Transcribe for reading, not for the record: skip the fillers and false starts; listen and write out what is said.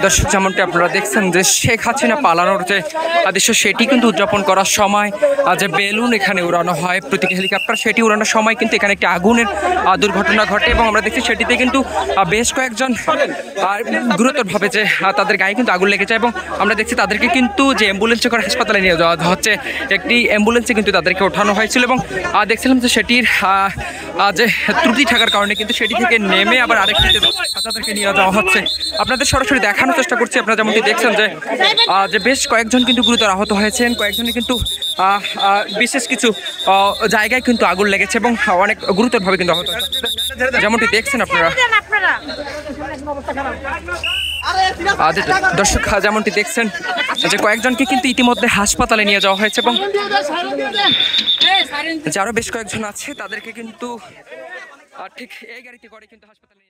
দর্শক, যেমনটি আপনারা দেখছেন যে শেখ হাসিনা পালানোর যে দৃশ্য, সেটি কিন্তু উদযাপন করার সময় যে বেলুন এখানে উড়ানো হয় প্রতীকী হেলিকপ্টার, সেটি উড়ানোর সময় কিন্তু এখানে একটি আগুনের দুর্ঘটনা ঘটে এবং আমরা দেখছি সেটিতে কিন্তু বেশ কয়েকজন গুরুতরভাবে যে তাদের গায়ে কিন্তু আগুন লেগেছে এবং আমরা দেখছি তাদেরকে কিন্তু যে অ্যাম্বুলেন্সে করে হাসপাতালে নিয়ে যাওয়া হচ্ছে। একটি অ্যাম্বুলেন্সে কিন্তু তাদেরকে ওঠানো হয়েছিল এবং দেখছিলাম যে সেটির যে ত্রুটি থাকার কারণে কিন্তু সেটি থেকে নেমে আবার আরেকটিতে তাদেরকে নিয়ে যাওয়া হচ্ছে। আপনাদের সরাসরি দেখানোর চেষ্টা করছি। আপনারা যেমনটি দেখছেন যে বেশ কয়েকজন কিন্তু গুরুতর আহত হয়েছেন, কয়েকজনই কিন্তু বিশেষ কিছু জায়গায় কিন্তু আগুন লেগেছে এবং অনেক গুরুতরভাবে কিন্তু আহত হয়েছে। যেমনটি দেখছেন আপনারা দর্শক, যেমনটি দেখছেন যে কয়েকজনকে কিন্তু ইতিমধ্যে হাসপাতালে নিয়ে যাওয়া হয়েছে এবং যারা বেশ কয়েকজন আছে তাদেরকে কিন্তু ঠিক এই গাড়িতে করে কিন্তু হাসপাতালে